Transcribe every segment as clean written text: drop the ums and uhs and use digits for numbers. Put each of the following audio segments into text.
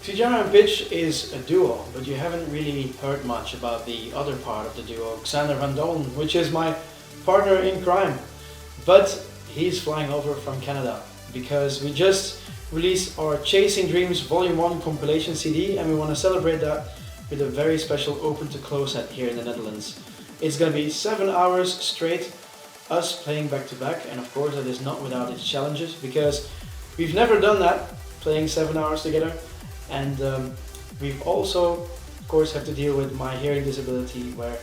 XiJaro and Pitch is a duo, but you haven't really heard much about the other part of the duo, Xander van Dolen, which is my partner in crime. But he's flying over from Canada because we just released our Chasing Dreams Volume 1 compilation CD, and we want to celebrate that with a very special open to close set here in the Netherlands. It's going to be 7 hours straight, us playing back to back, and of course that is not without its challenges because we've never done that, playing 7 hours together. And we've also, of course, have to deal with my hearing disability where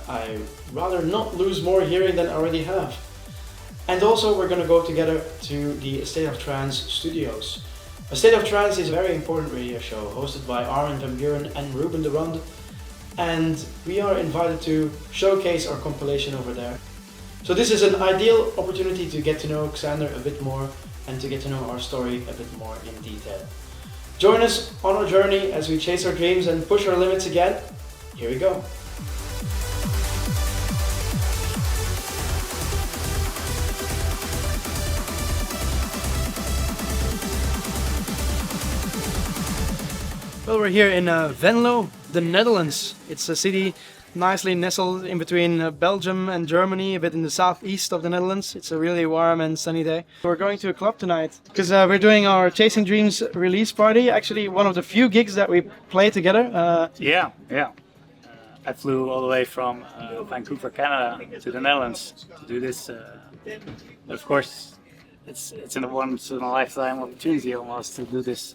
I rather not lose more hearing than I already have. And also we're going to go together to the A State of Trance studios. A State of Trance is a very important radio show hosted by Armin van Buuren and Ruben de Ronde. And we are invited to showcase our compilation over there. So this is an ideal opportunity to get to know Xander a bit more and to get to know our story a bit more in detail. Join us on our journey as we chase our dreams and push our limits again. Here we go. Well, we're here in Venlo, the Netherlands. It's a city nicely nestled in between Belgium and Germany, a bit in the southeast of the Netherlands. It's a really warm and sunny day. We're going to a club tonight because we're doing our Chasing Dreams release party. Actually, one of the few gigs that we play together. Yeah. I flew all the way from Vancouver, Canada to the Netherlands to do this. But of course, it's in a once in a lifetime opportunity almost to do this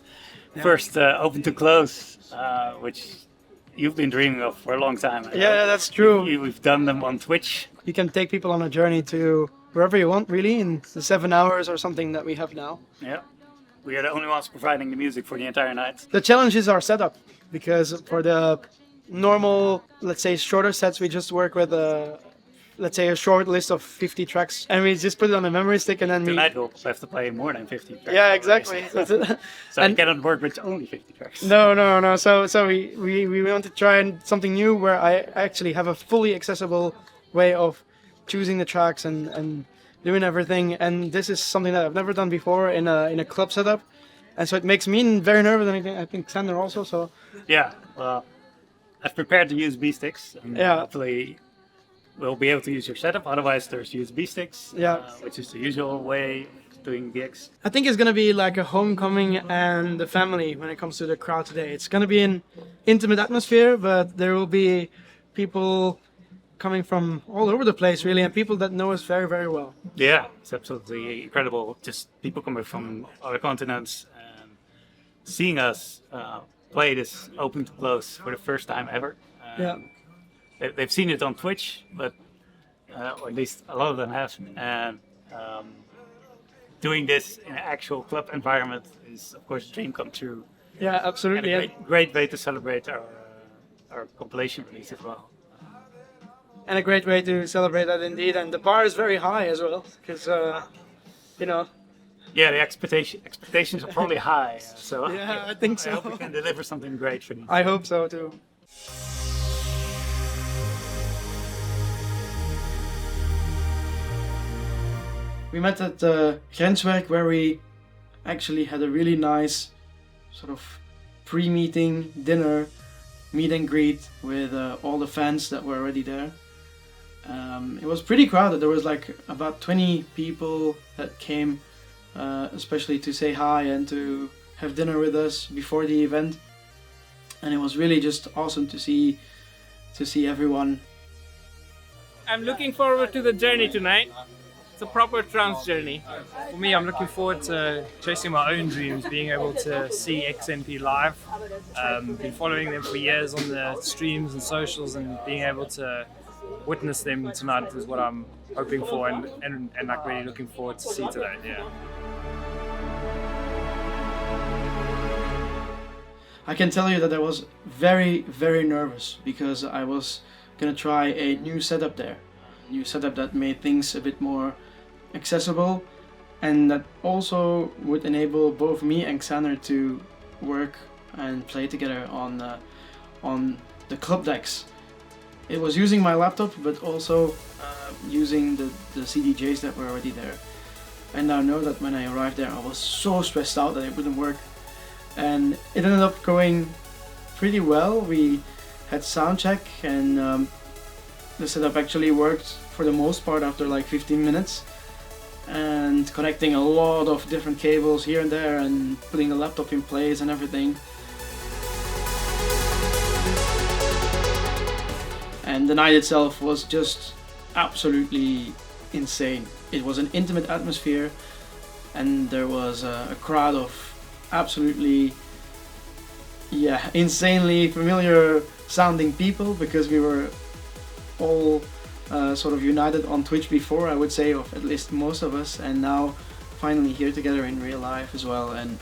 first open to close, which you've been dreaming of for a long time. Yeah, that's true. We've done them on Twitch. You can take people on a journey to wherever you want, really, in the 7 hours or something that we have now. Yeah, we are the only ones providing the music for the entire night. The challenge is our setup, because for the normal, let's say, shorter sets, we just work with let's say a short list of 50 tracks, and we just put it on a memory stick, and then tonight we'll have to play more than 50 tracks. Yeah, exactly. So I cannot work with only 50 tracks. No. So we want to try something new where I actually have a fully accessible way of choosing the tracks and doing everything. And this is something that I've never done before in a club setup, and so it makes me very nervous. And I think Xander also. So yeah, well, I've prepared the USB sticks. And hopefully we'll be able to use your setup. Otherwise, there's USB sticks, which is the usual way of doing gigs. I think it's going to be like a homecoming and the family when it comes to the crowd today. It's going to be an intimate atmosphere, but there will be people coming from all over the place, really, and people that know us very, very well. Yeah, it's absolutely incredible. Just people coming from other continents and seeing us play this open to close for the first time ever. They've seen it on Twitch, but or at least a lot of them have. And doing this in an actual club environment is, of course, a dream come true. Yeah, absolutely. And a great way to celebrate our compilation release as well. And a great way to celebrate that indeed. And the bar is very high as well, because Yeah, the expectations are probably high. So yeah, I think so. I hope we can deliver something great for you. I hope so too. We met at Grenswerk, where we actually had a really nice sort of pre-meeting dinner, meet and greet with all the fans that were already there. It was pretty crowded. There was like about 20 people that came, especially to say hi and to have dinner with us before the event. And it was really just awesome to see everyone. I'm looking forward to the journey tonight. It's a proper trance journey. For me, I'm looking forward to chasing my own dreams, being able to see XNP live. Been following them for years on the streams and socials, and being able to witness them tonight is what I'm hoping for and like really looking forward to see today. Yeah. I can tell you that I was very, very nervous because I was gonna try a new setup there. A new setup that made things a bit more accessible, and that also would enable both me and Xander to work and play together on the club decks. It was using my laptop, but also using the CDJs that were already there. And I know that when I arrived there, I was so stressed out that it wouldn't work. and it ended up going pretty well. We had sound check, and the setup actually worked for the most part after like 15 minutes, and connecting a lot of different cables here and there and putting the laptop in place and everything. And the night itself was just absolutely insane. It was an intimate atmosphere, and there was a crowd of absolutely, insanely familiar sounding people, because we were all sort of united on Twitch before, I would say, of at least most of us, and now finally here together in real life as well. And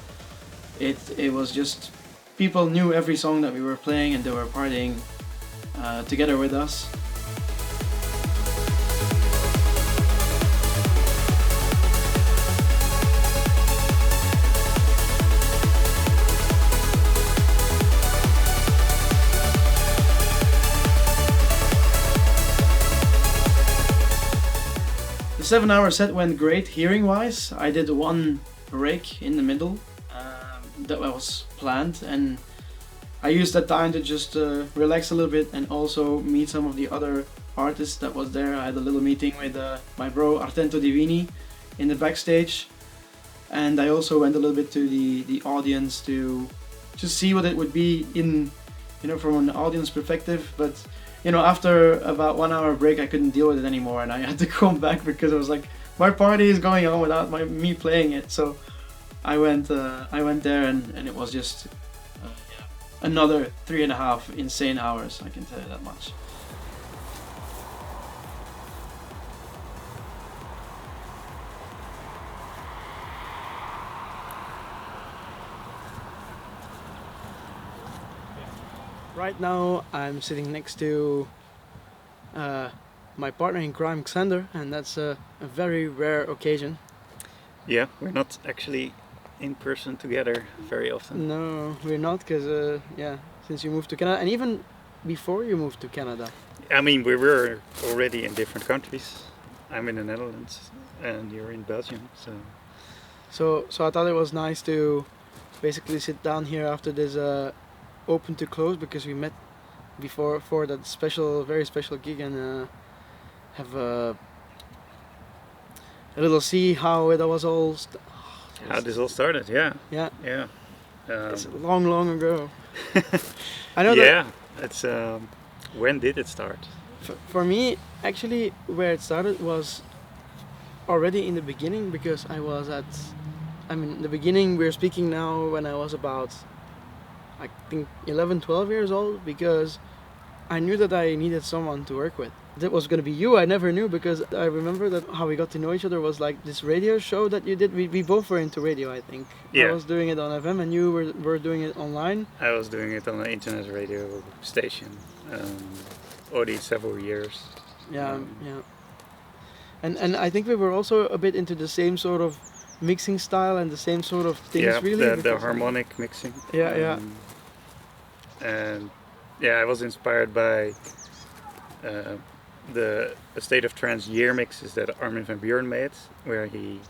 it was just, people knew every song that we were playing, and they were partying together with us. The 7-hour set went great hearing wise. I did one break in the middle that was planned, and I used that time to just relax a little bit and also meet some of the other artists that was there. I had a little meeting with my bro Artento Divini in the backstage, and I also went a little bit to the audience to just see what it would be in, from an audience perspective. But after about 1 hour break, I couldn't deal with it anymore, and I had to come back because I was like, my party is going on without me playing it. So I went there, and it was just another 3.5 insane hours, I can tell you that much. Right now I'm sitting next to my partner in crime, Xander, and that's a very rare occasion. Yeah, we're not actually in person together very often. No, we're not, because since you moved to Canada, and even before you moved to Canada. I mean, we were already in different countries. I'm in the Netherlands and you're in Belgium, So I thought it was nice to basically sit down here after this open to close, because we met before for that very special gig, and have a little see how it was all. How this all started, yeah. It's long ago. I know. Yeah, it's. When did it start? For me, actually, where it started was already in the beginning, because I was the beginning we're speaking now, when I was about, I think, 11, 12 years old, because I knew that I needed someone to work with. That was going to be you. I never knew, because I remember that how we got to know each other was like this radio show that you did. We both were into radio, I think. Yeah. I was doing it on FM and you were doing it online. I was doing it on an internet radio station already several years. Yeah. And I think we were also a bit into the same sort of mixing style and the same sort of things, really. The harmonic mixing. And I was inspired by the State of Trance year mixes that Armin van Buuren made, where he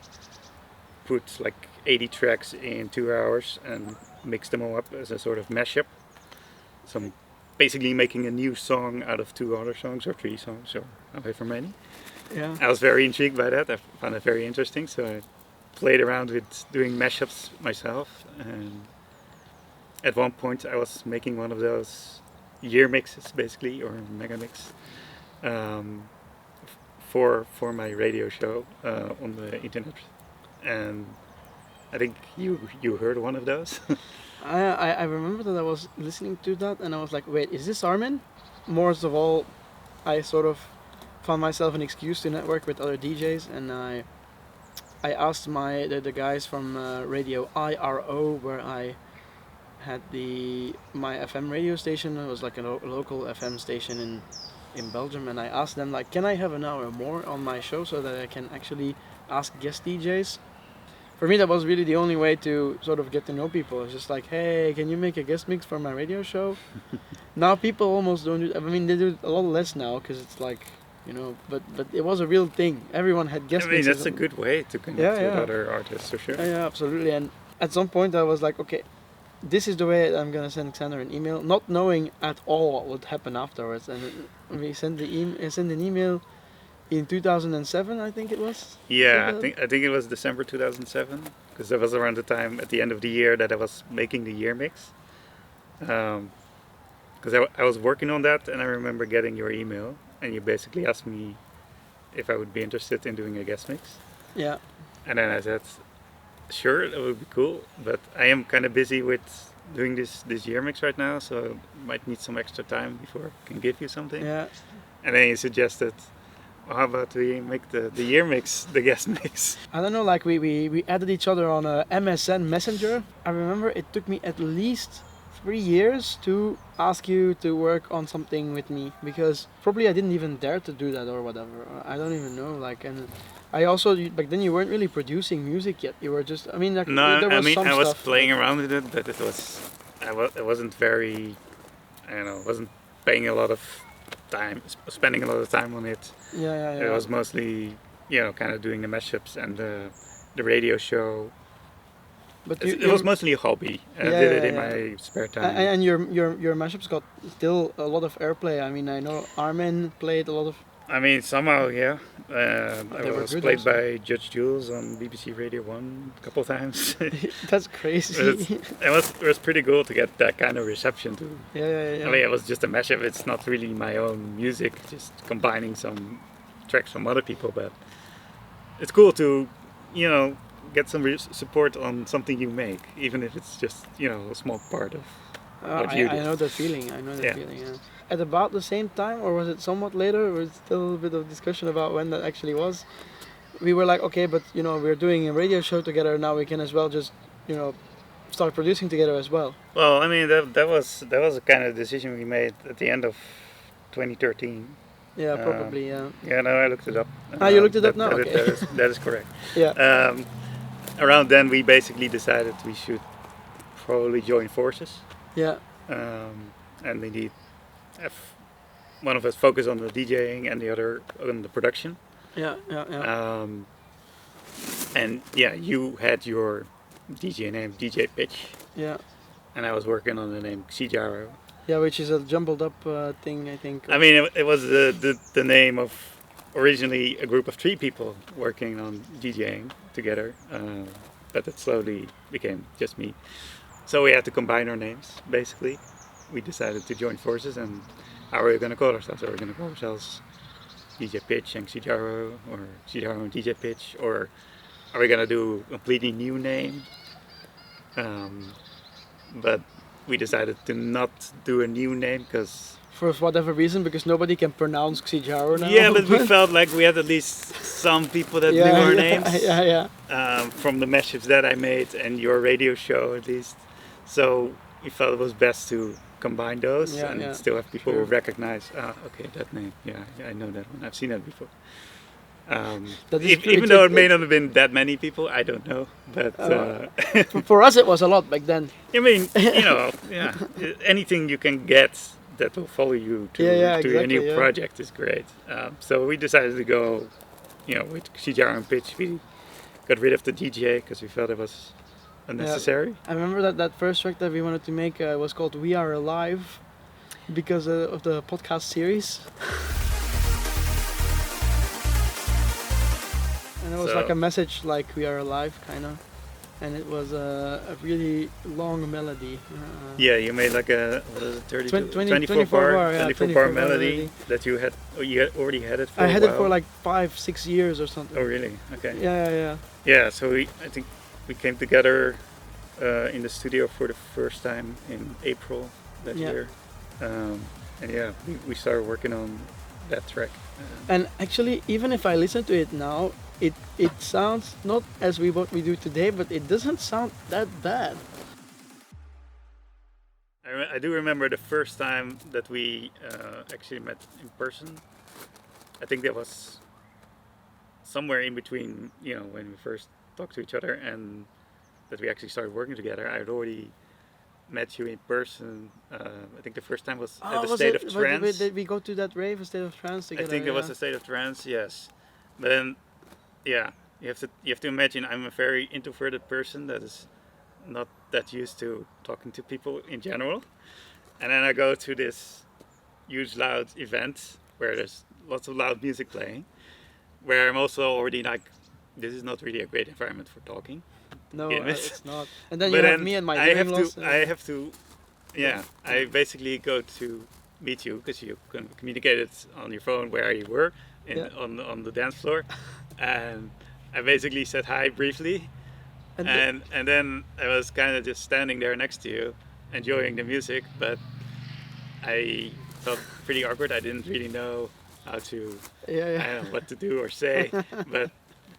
put like 80 tracks in 2 hours and mixed them all up as a sort of mashup. So I'm basically making a new song out of 2 other songs, or 3 songs, or however many. Yeah. I was very intrigued by that. I found it very interesting, so I played around with doing mashups myself, and at one point I was making one of those year mixes, basically, or mega mix, for my radio show on the internet, and I think you heard one of those. I remember that I was listening to that, and I was like, wait, is this Armin? Most of all, I sort of found myself an excuse to network with other DJs, and I asked the guys from Radio IRO, where I had my FM radio station. It was like a local FM station in Belgium, and I asked them, like, can I have an hour more on my show so that I can actually ask guest DJs? For me, that was really the only way to sort of get to know people. It's just like, hey, can you make a guest mix for my radio show? Now people almost don't do that. I mean, they do it a lot less now, because it's like, but it was a real thing. Everyone had guest mixes. That's a good way to connect with other artists, for sure. Yeah, absolutely. And at some point I was like, okay, this is the way I'm gonna send Xander an email, not knowing at all what would happen afterwards. And we sent sent an email in 2007, I think it was. Yeah, I think it was December 2007, because that was around the time at the end of the year that I was making the year mix. Because I was working on that, and I remember getting your email, and you basically asked me if I would be interested in doing a guest mix. Yeah. And then I said, sure, that would be cool, but I am kind of busy with doing this year mix right now, so I might need some extra time before I can give you something. Yeah. And then you suggested, well, how about we make the year mix, the guest mix? I don't know, like we added each other on a MSN Messenger. I remember it took me at least 3 years to ask you to work on something with me, because probably I didn't even dare to do that or whatever. I don't even know, like, and I also, back then you weren't really producing music yet. You were just, I mean, like, No, there was some I was stuff. playing around with it, but I wasn't very, I don't know, wasn't paying a lot of time, spending a lot of time on it. Yeah. It was mostly, kind of doing the mashups and the radio show. But It was mostly a hobby. I did it in my spare time. And your mashups got still a lot of airplay. I mean, I know Armin played a lot of. I mean, somehow, yeah. They I were was good played also. by Judge Jules on BBC Radio 1 a couple of times. That's crazy. It was pretty cool to get that kind of reception too. Yeah. I mean, it was just a mashup. It's not really my own music, just combining some tracks from other people. But it's cool to, get some support on something you make, even if it's just, a small part of what you do. I know that feeling. Yeah. Yeah. At about the same time, or was it somewhat later? There was still a bit of discussion about when that actually was. We were like, okay, but we're doing a radio show together now. We can as well just, start producing together as well. Well, I mean, that was a kind of decision we made at the end of 2013. Yeah, probably. Yeah. Yeah, no, I looked it up. You looked it up now? That, Okay. that is correct. Yeah. Around then, we basically decided we should probably join forces. Yeah. And indeed, have one of us focus on the DJing and the other on the production. Yeah. And yeah, you had your DJ name, DJ Pitch, Yeah. and I was working on the name XiJaro. Yeah, which is a jumbled up thing, I think. I mean, it was the name of originally a group of 3 people working on DJing together, but it slowly became just me. So we had to combine our names, basically. We decided to join forces, and how are we going to call ourselves? Are we going to call ourselves DJ Pitch and XiJaro, or XiJaro and DJ Pitch, or are we going to do a completely new name? But we decided to not do a new name because... For whatever reason, because nobody can pronounce XiJaro now. Yeah, but we felt like we had at least some people that knew our names. Yeah. From the mashups that I made and your radio show at least. So we felt it was best to combine those and still have people who recognize, okay, that name. Yeah, I know that one. I've seen that before. Even though it may not have been that many people, I don't know. But for us, it was a lot back then. I mean, anything you can get that will follow you to a new project is great. So we decided to go, with XiJaro and Pitch. We got rid of the DJ because we felt it was unnecessary. I remember that first track that we wanted to make was called We Are Alive because of the podcast series. And it was like a message like we are alive, kind of. And it was a really long melody. Yeah, you made like a 24 bar melody that you had already had it for I had it for like 5-6 years or something. Oh really? Okay. Yeah. Yeah, so I think we came together in the studio for the first time in April that year. And yeah, we started working on that track. And actually, even if I listen to it now, it sounds not as what we do today, but it doesn't sound that bad. I do remember the first time that we actually met in person. I think that was somewhere in between, when we first talked to each other and that we actually started working together. I had already met you in person. I think the first time was at the State of Trance. Did we go to that rave, a State of Trance together? I think it was the State of Trance, yes. But then, yeah, you have to imagine I'm a very introverted person that is not that used to talking to people in general. And then I go to this huge loud event where there's lots of loud music playing, where I'm also already like, this is not really a great environment for talking. No, Yeah, it's not. And then But you have then me and my I hearing have loss. to, I have to, yeah, I basically go to meet you because you communicated on your phone where you were on the dance floor, and I basically said hi briefly, and then I was kind of just standing there next to you, enjoying the music, but I felt pretty awkward. I didn't really know how to, I don't know what to do or say, but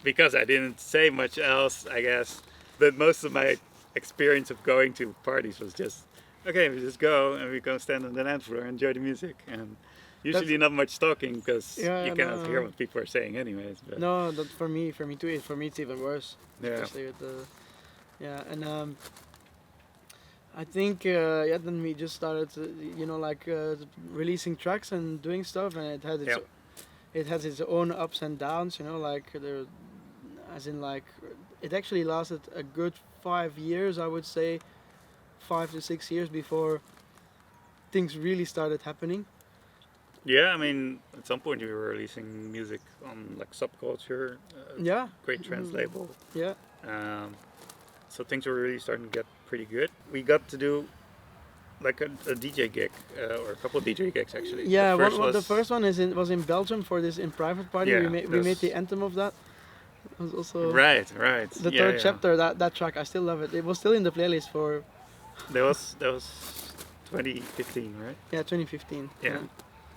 because I didn't say much else, I guess. But most of my experience of going to parties was just, okay, we just go and we go stand on the dance floor and enjoy the music, and usually not much talking because you cannot hear what people are saying anyways. But No, that for me too. For me, it's even worse. Yeah. Especially with the, and I think then we just started, releasing tracks and doing stuff, and it has its own ups and downs. It actually lasted a good 5 years, I would say, 5 to 6 years before things really started happening. yeah, I mean, at some point you were releasing music on like Subculture, great trance label. Yeah. So things were really starting to get pretty good. We got to do like a DJ gig, or a couple of DJ gigs actually. Yeah, The the first one was in Belgium for this in private party. Yeah, we made the anthem of that. It was also right. the third chapter. That track, I still love it. It was still in the playlist for. That was 2015, right? Yeah, 2015. Yeah.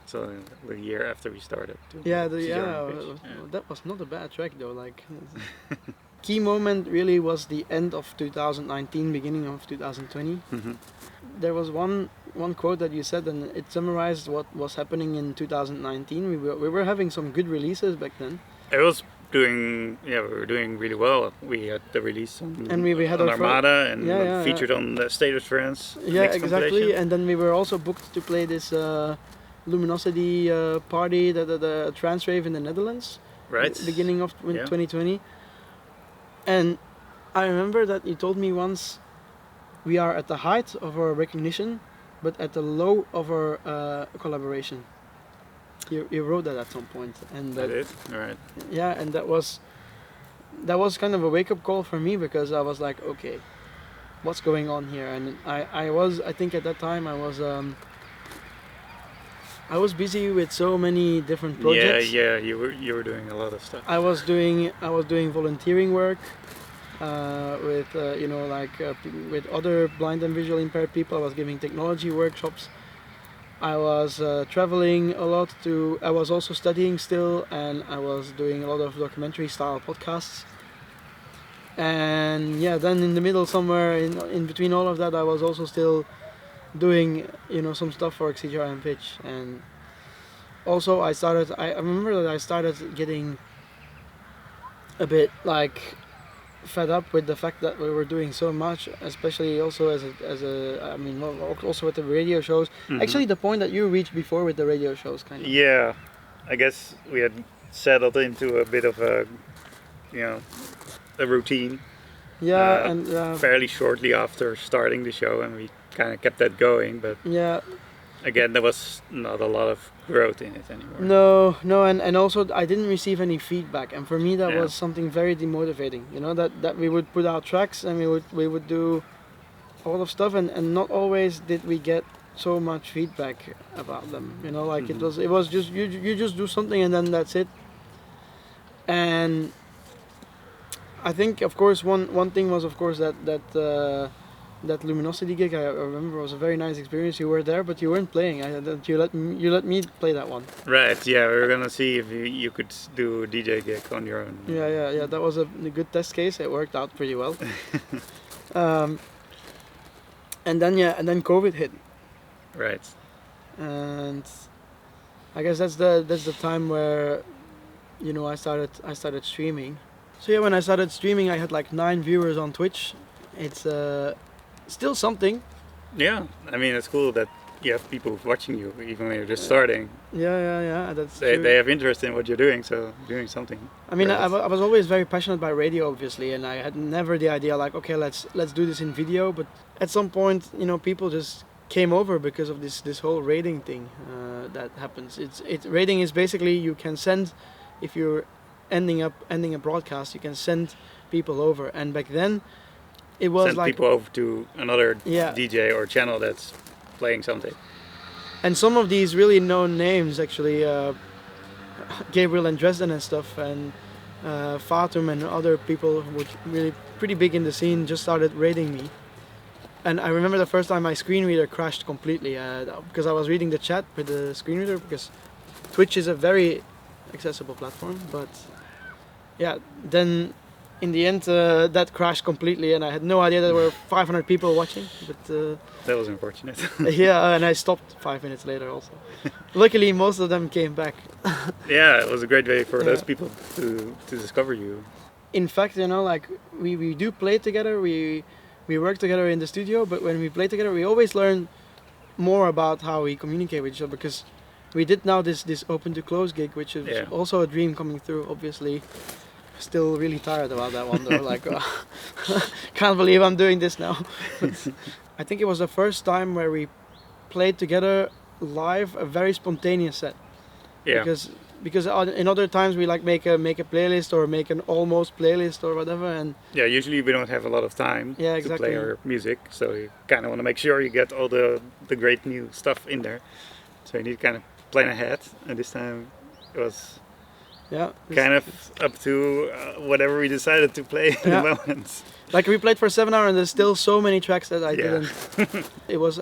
So the year after we started. XiJaro Pitch. That was not a bad track though. Like, key moment really was the end of 2019, beginning of 2020. Mm-hmm. There was one quote that you said, and it summarized what was happening in 2019. We were having some good releases back then. It was we were doing really well. We had the release on, and we had on our Armada and featured on the State of Trance. Yeah, exactly. And then we were also booked to play this Luminosity party, the Trance rave in the Netherlands. Right. Beginning of 2020. And I remember that you told me once, we are at the height of our recognition, but at the low of our collaboration. You wrote that at some point, and I did. All right. Yeah, and that was kind of a wake-up call for me, because I was like, okay, what's going on here? And I think at that time I was busy with so many different projects. Yeah, you were doing a lot of stuff. I was doing volunteering work with other blind and visually impaired people. I was giving technology workshops. I was traveling a lot I was also studying still, and I was doing a lot of documentary style podcasts. And then in the middle, somewhere in between all of that, I was also still doing some stuff for XiJaro Pitch. And also I remember that I started getting a bit like fed up with the fact that we were doing so much, especially also also with the radio shows. Mm-hmm. Actually, the point that you reached before with the radio shows, kind of. Yeah, I guess we had settled into a bit of a routine. Yeah, and fairly shortly after starting the show, and we kind of kept that going. But again, there was not a lot of growth in it anymore. No, and also I didn't receive any feedback, and for me that was something very demotivating. That we would put out tracks and we would do a lot of stuff, and not always did we get so much feedback about them. It was just you just do something and then that's it. And I think, of course, one thing was, of course, that Luminosity gig. I remember it was a very nice experience. You were there, but you weren't playing. You let me play that one. Right. Yeah, we were gonna see if you could do a DJ gig on your own. Yeah. That was a good test case. It worked out pretty well. And then COVID hit. Right. And I guess that's the time where I started streaming. So when I started streaming, I had like 9 viewers on Twitch. It's still something. Yeah, I mean, it's cool that you have people watching you, even when you're just starting. Yeah. That's They, true. they have interest in what you're doing, so doing something. I mean, I great. was always very passionate by radio, obviously, and I had never the idea like, okay, let's do this in video. But at some point, you know, people just came over because of this whole rating thing that happens. Rating is basically you can send, if you're ending a broadcast, you can send people over, and back then it was Send like people over to another Yeah. DJ or channel that's playing something. And some of these really known names, actually, Gabriel and Dresden and stuff, and Fatum and other people who were really pretty big in the scene, just started rating me. And I remember the first time my screen reader crashed completely because I was reading the chat with the screen reader, because Twitch is a very accessible platform. But yeah, then in the end that crashed completely, and I had no idea there were 500 people watching. But That was unfortunate. yeah, and I stopped 5 minutes later also. Luckily, most of them came back. Yeah, it was a great way for those Yeah. people to discover you. In fact, you know, like we do play together, we work together in the studio, but when we play together, we always learn more about how we communicate with each other, because we did now this open to close gig, which is Yeah. also a dream coming through, obviously. Still really tired about that one though, like can't believe I'm doing this now. But I think it was the first time where we played together live a very spontaneous set. Yeah. Because in other times we like make a playlist or make an almost playlist or whatever, and Yeah, usually we don't have a lot of time Yeah, to exactly. play our music, so you kind of want to make sure you get all the great new stuff in there. So you need to kind of plan ahead, and this time it was yeah, kind of up to whatever we decided to play in Yeah. the moment. like we played for 7 hours and there's still so many tracks that I Yeah. didn't. It was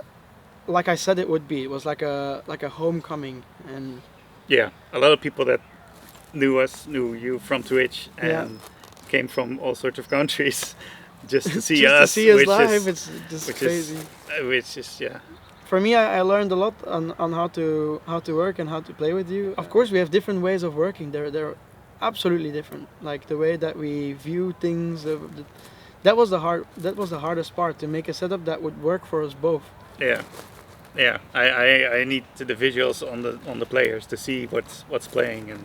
like I said it would be. It was like a homecoming, and Yeah, a lot of people that knew you from Twitch and Yeah. came from all sorts of countries just to see just us, to see us which live, is, it's just which crazy. which is yeah. For me, I learned a lot on how to work and how to play with you. Of course, we have different ways of working. They're absolutely different. Like the way that we view things. That was the hardest part, to make a setup that would work for us both. Yeah, yeah. I need the visuals on the players to see what's playing and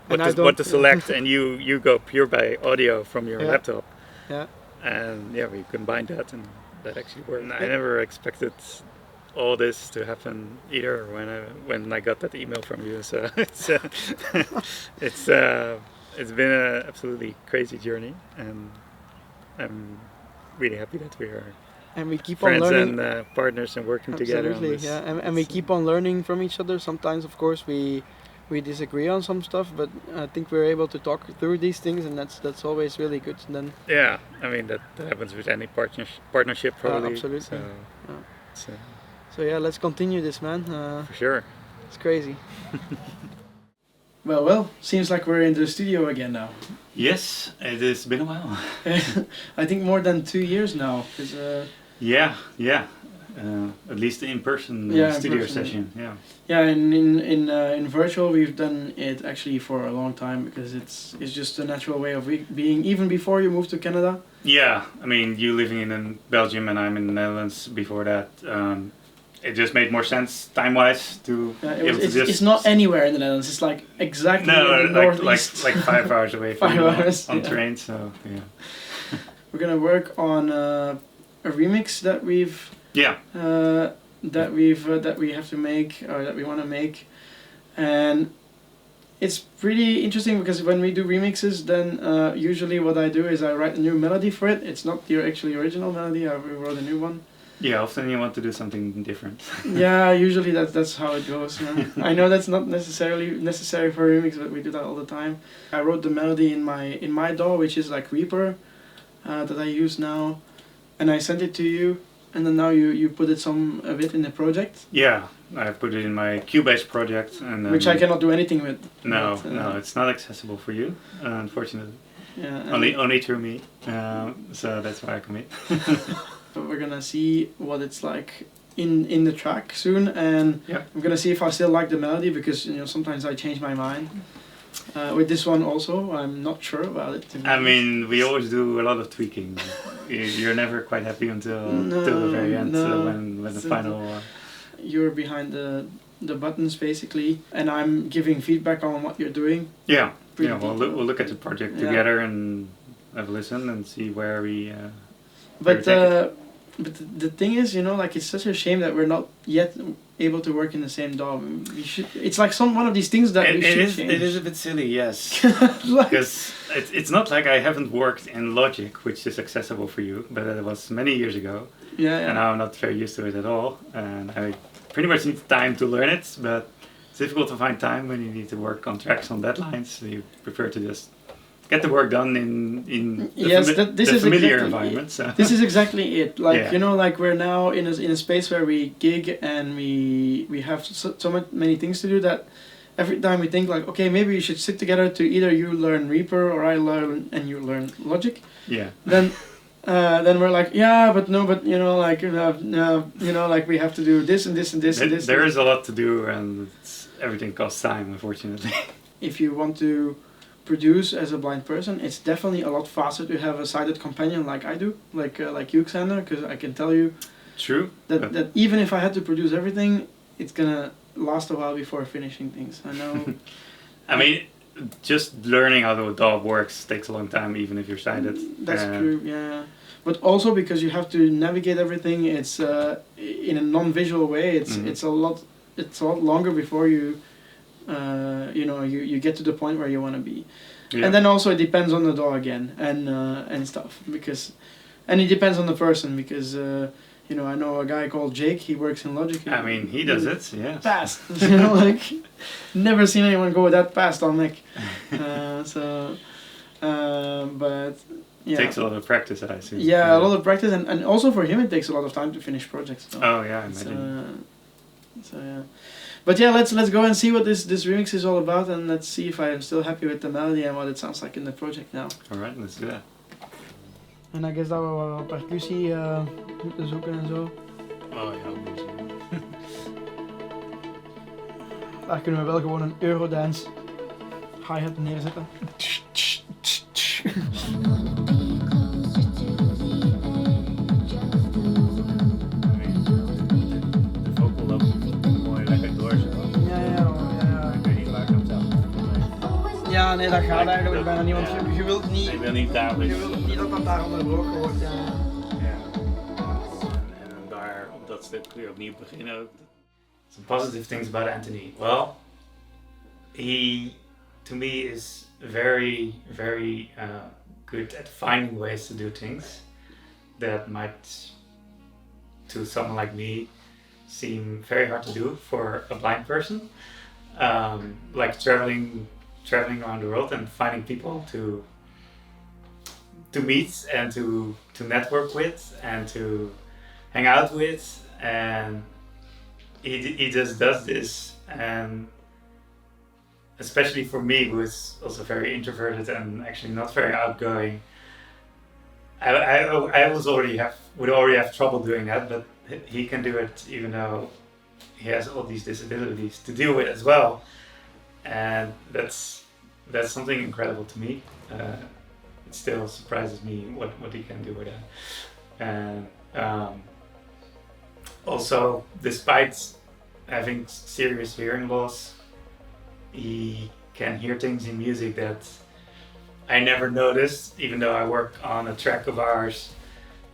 And I what don't- to select, and you go pure by audio from your Yeah. laptop, Yeah. and yeah, we combine that, and that actually worked. I never expected all this to happen either when I got that email from you. So it's been an absolutely crazy journey, and I'm really happy that we are And we keep on friends learning. and partners and working together on Absolutely, this. yeah. And we keep on learning from each other. Sometimes, of course, we disagree on some stuff, but I think we're able to talk through these things, and that's always really good. And then Yeah, I mean that happens with any partnership probably. absolutely. So, Yeah. so So yeah, let's continue this, man. for sure. It's crazy. Well, seems like we're in the studio again now. Yes, it has been a while. I think more than 2 years now, 'cause, Yeah. At least the in-person Yeah, in studio person. session. Yeah. yeah, in virtual we've done it actually for a long time, because it's just a natural way of being, even before you moved to Canada. Yeah, I mean, you living in Belgium and I'm in the Netherlands before that. It just made more sense time-wise to be able to just it's not anywhere in the Netherlands. It's like exactly in the like northeast. like 5 hours away from 5 you hours, on yeah. train. So yeah. We're gonna work on a remix that Yeah. we have to make, or that we want to make, and it's pretty interesting because when we do remixes, then usually what I do is I write a new melody for it. It's not the actually original melody. I wrote a new one. Yeah, often you want to do something different. Yeah, usually that's how it goes. I know that's not necessarily necessary for a remix, but we do that all the time. I wrote the melody in my DAW, which is like Reaper, that I use now, and I sent it to you, and then now you put it some of it in the project, Yeah, I put it in my Cubase project, and then which I cannot do anything with. No, but, no, it's not accessible for you, unfortunately. Yeah, and Only through me. So that's why I commit. but we're gonna see what it's like in the track soon, and Yeah. I'm gonna see if I still like the melody, because sometimes I change my mind. With this one also, I'm not sure about it. To be I honest. mean, we always do a lot of tweaking. You're never quite happy until the very end, No. when the So- final. you're behind the buttons basically, and I'm giving feedback on what you're doing. Yeah, Pretty yeah. We'll look at the project Yeah. together and have a listen and see where we. But take the thing is, you know, like it's such a shame that we're not yet able to work in the same DAW. We should. It's like one of these things that we should change. It is a bit silly, yes. Like- Because it's not like I haven't worked in Logic, which is accessible for you, but it was many years ago, yeah, and now I'm not very used to it at all, and I pretty much need time to learn it, but it's difficult to find time when you need to work on tracks on deadlines, so you prefer to just get the work done in the, Yes, this the is familiar exactly environment. So. This is exactly it. Like Yeah. you know, like we're now in a space where we gig and we have many things to do that every time we think like, okay, maybe we should sit together to either you learn Reaper or I learn and you learn Logic. Yeah. Then we're like, yeah, but no, but you know, like no, you know, like we have to do this and this and this and this. There is a lot to do, and everything costs time, unfortunately. If you want to produce as a blind person, it's definitely a lot faster to have a sighted companion like I do, like you, Xander, because I can tell you True. that even if I had to produce everything, it's gonna last a while before finishing things. I know. I mean, just learning how the DAW works takes a long time, even if you're sighted. That's true, yeah. But also because you have to navigate everything, it's in a non-visual way. It's a lot longer before you you get to the point where you want to be. Yeah. And then also it depends on the DAW again and stuff and it depends on the person because I know a guy called Jake. He works in Logic. I mean, he does it, yeah. Fast, like never seen anyone go that fast on Mac. But yeah. It takes a lot of practice, I assume. Yeah, a lot of practice, and also for him it takes a lot of time to finish projects. So. Oh yeah, I imagine. So yeah. But yeah, let's go and see what this remix is all about, and let's see if I am still happy with the melody and what it sounds like in the project now. Alright, let's do that. En I guess dat we wat percussie moeten zoeken en zo. Oh ja, Daar kunnen we wel gewoon een Eurodance hi-hat neerzetten. Ja, nee, dat gaat eigenlijk bijna niet, want je wilt niet... Je wilt niet daar... Je wilt niet dat dat daar onderbroken wordt, ja. En daar op dat stuk kun je opnieuw beginnen. Some positive things about Anthony. Well, he, to me, is very, very good at finding ways to do things that might, to someone like me, seem very hard to do for a blind person. Like traveling around the world and finding people to meet and to network with and to hang out with, and he just does this. And especially for me, who is also very introverted and actually not very outgoing, I would already have trouble doing that, but he can do it even though he has all these disabilities to deal with as well, and that's something incredible to me. It still surprises me what he can do with that. And also, despite having serious hearing loss, he can hear things in music that I never noticed, even though I worked on a track of ours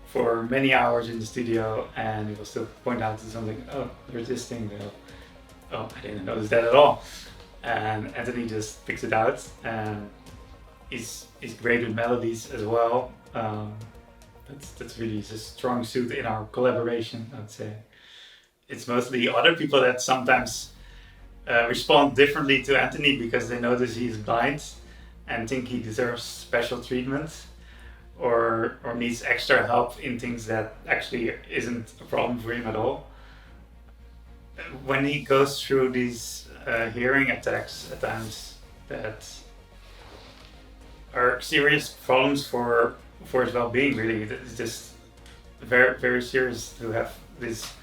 for many hours in the studio, and he will still point out to something, oh, there's this thing there. Oh, I didn't notice that at all. And Anthony just picks it out, and he's great with melodies as well. That's really a strong suit in our collaboration, I'd say. It's mostly other people that sometimes respond differently to Anthony because they notice he's blind and think he deserves special treatment or needs extra help in things that actually isn't a problem for him at all. When he goes through these hearing attacks at times that are serious problems for his well-being, really, it's just very, very serious to have this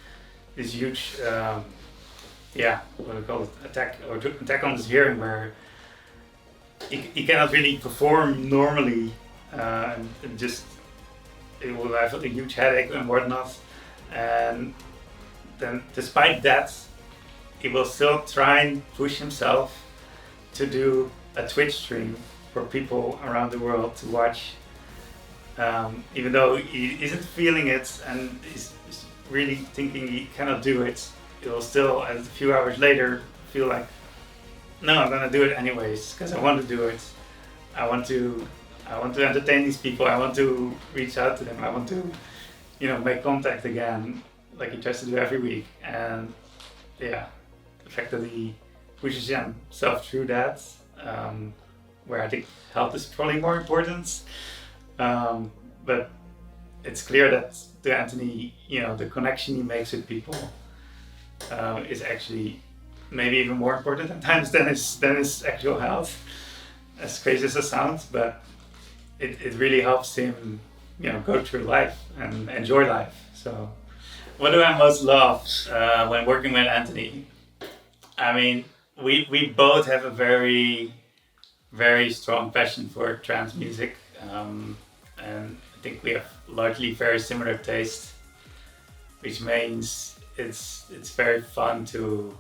huge what do we call it, attack on his hearing, where he cannot really perform normally, and just it will have a huge headache and whatnot, and then despite that, he will still try and push himself to do a Twitch stream for people around the world to watch. Even though he isn't feeling it and is really thinking he cannot do it, he will still, a few hours later, feel like, no, I'm gonna do it anyways because I want to do it. I want to entertain these people. I want to reach out to them. I want to, make contact again, like he tries to do every week. And yeah, the fact that he pushes himself through that, where I think health is probably more important. But it's clear that to Anthony, the connection he makes with people is actually maybe even more important at times than his actual health. As crazy as it sounds, but it really helps him, go through life and enjoy life. So, what do I most love when working with Anthony? I mean, we both have a very, very strong passion for trance music, and I think we have largely very similar taste, which means it's very fun to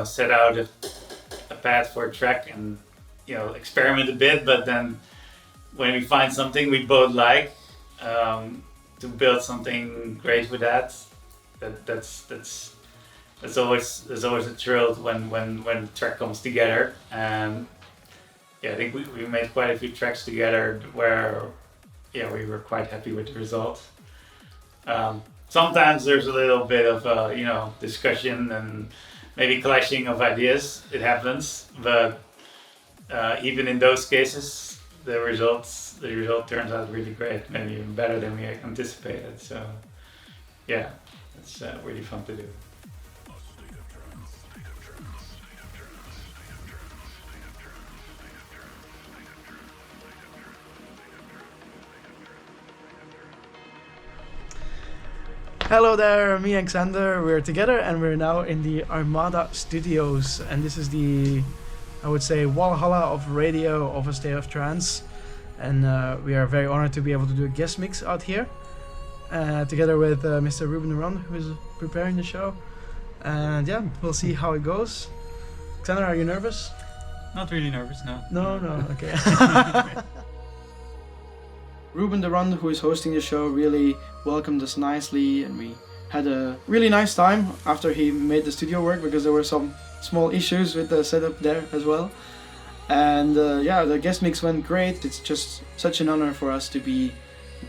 set out a path for a track and experiment a bit, but then when we find something we both like, to build something great with that's always a thrill when the track comes together. And yeah, I think we made quite a few tracks together where we were quite happy with the result. Sometimes there's a little bit of discussion and maybe clashing of ideas. It happens, but even in those cases, the result turns out really great, maybe even better than we anticipated. So yeah, it's really fun to do. Hello there, me and Xander, we're together and we're now in the Armada Studios, and this is the, I would say, Valhalla of radio of A State of Trance, and we are very honored to be able to do a guest mix out here together with Mr. Ruben de Ronde, who is preparing the show, and yeah, we'll see how it goes. Xander, are you nervous? Not really nervous, no. No, okay. Ruben de Ronde, who is hosting the show, really welcomed us nicely, and we had a really nice time after he made the studio work, because there were some small issues with the setup there as well. And yeah, the guest mix went great. It's just such an honor for us to be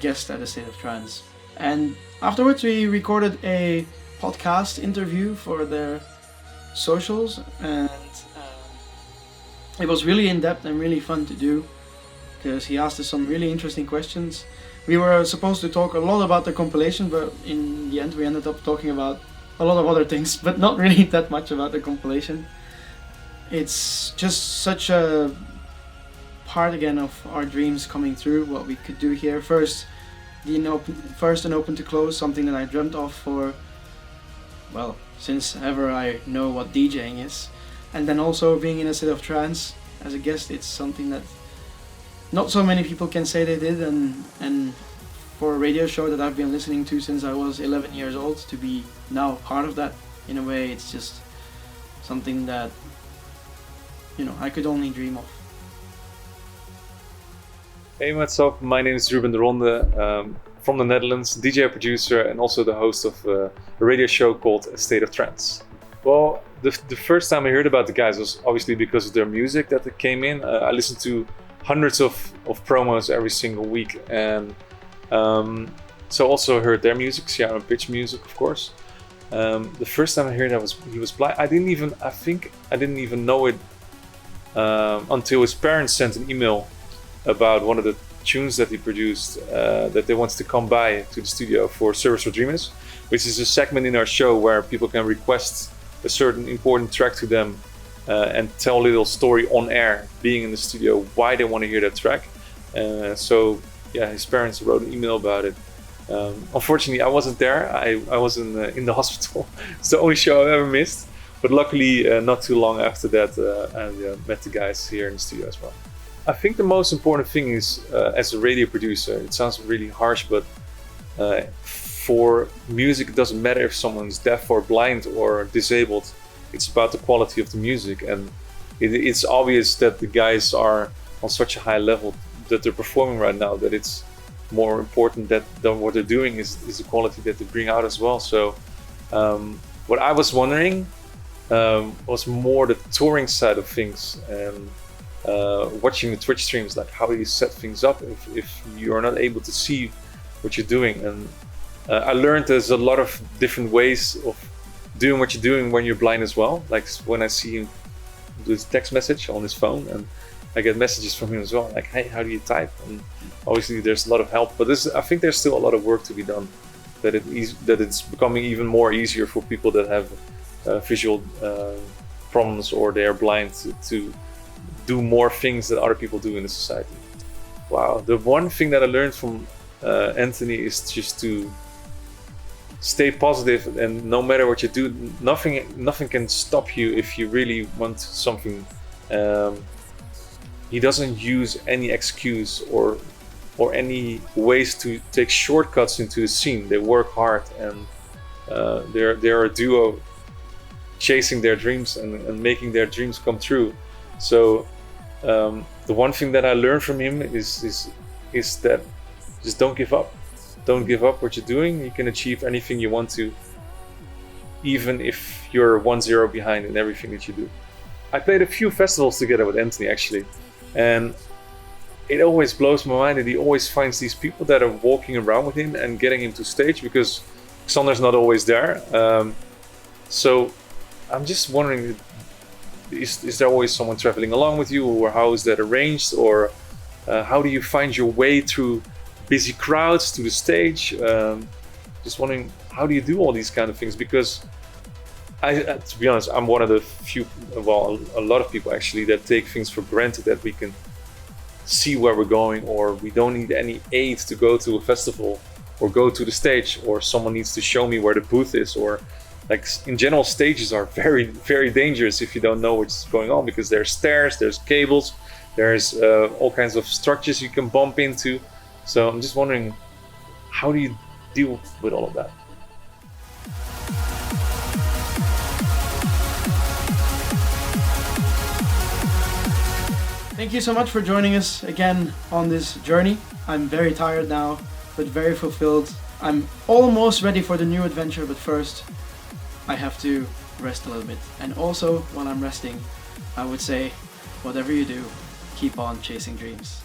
guests at A State of Trance. And afterwards we recorded a podcast interview for their socials, and it was really in-depth and really fun to do, because he asked us some really interesting questions. We were supposed to talk a lot about the compilation, but in the end we ended up talking about a lot of other things, but not really that much about the compilation. It's just such a part again of our dreams coming through, what we could do here. First and open to close, something that I dreamt of for, well, since ever I know what DJing is. And then also being in A State of Trance as a guest, it's something that not so many people can say they did, and for a radio show that I've been listening to since I was 11 years old, to be now part of that, in a way, it's just something that, I could only dream of. Hey, what's up? My name is Ruben de Ronde, from the Netherlands, DJ producer and also the host of a radio show called A State of Trance. Well, the first time I heard about the guys was obviously because of their music that it came in. I listened to hundreds of promos every single week, and so also heard their music, xiJaro and Pitch music, of course. The first time I heard that he was blind. I didn't even know it until his parents sent an email about one of the tunes that he produced, that they wanted to come by to the studio for Service for Dreamers, which is a segment in our show where people can request a certain important track to them and tell a little story on air, being in the studio, why they want to hear that track. So yeah, his parents wrote an email about it. Unfortunately, I wasn't there. I was in the hospital. It's the only show I've ever missed. But luckily, not too long after that, I met the guys here in the studio as well. I think the most important thing is, as a radio producer, it sounds really harsh, but for music, it doesn't matter if someone's deaf or blind or disabled. It's about the quality of the music, and it's obvious that the guys are on such a high level that they're performing right now, that it's more important than what they're doing is the quality that they bring out as well. So what I was wondering was more the touring side of things, and watching the Twitch streams, like how do you set things up if you're not able to see what you're doing. And I learned there's a lot of different ways of doing what you're doing when you're blind as well. Like when I see him do his text message on his phone, and I get messages from him as well, like, hey, how do you type? And obviously there's a lot of help, but I think there's still a lot of work to be done, that it's becoming even more easier for people that have visual problems or they are blind to do more things that other people do in the society. Wow, the one thing that I learned from Anthony is just to stay positive, and no matter what you do, nothing can stop you if you really want something. He doesn't use any excuse or any ways to take shortcuts into the scene. They work hard, and they're a duo chasing their dreams and making their dreams come true. So the one thing that I learned from him is that just don't give up. Don't give up what you're doing. You can achieve anything you want to, even if you're 1-0 behind in everything that you do. I played a few festivals together with Anthony actually, and it always blows my mind that he always finds these people that are walking around with him and getting him to stage, because Xander's not always there. So I'm just wondering, is there always someone traveling along with you, or how is that arranged, or how do you find your way through busy crowds to the stage? Just wondering, how do you do all these kind of things? Because to be honest, I'm one of the few, well, a lot of people actually, that take things for granted, that we can see where we're going, or we don't need any aid to go to a festival or go to the stage, or someone needs to show me where the booth is, or like in general, stages are very, very dangerous if you don't know what's going on, because there's stairs, there's cables, there's all kinds of structures you can bump into. So I'm just wondering, how do you deal with all of that? Thank you so much for joining us again on this journey. I'm very tired now, but very fulfilled. I'm almost ready for the new adventure, but first I have to rest a little bit. And also, while I'm resting, I would say, whatever you do, keep on chasing dreams.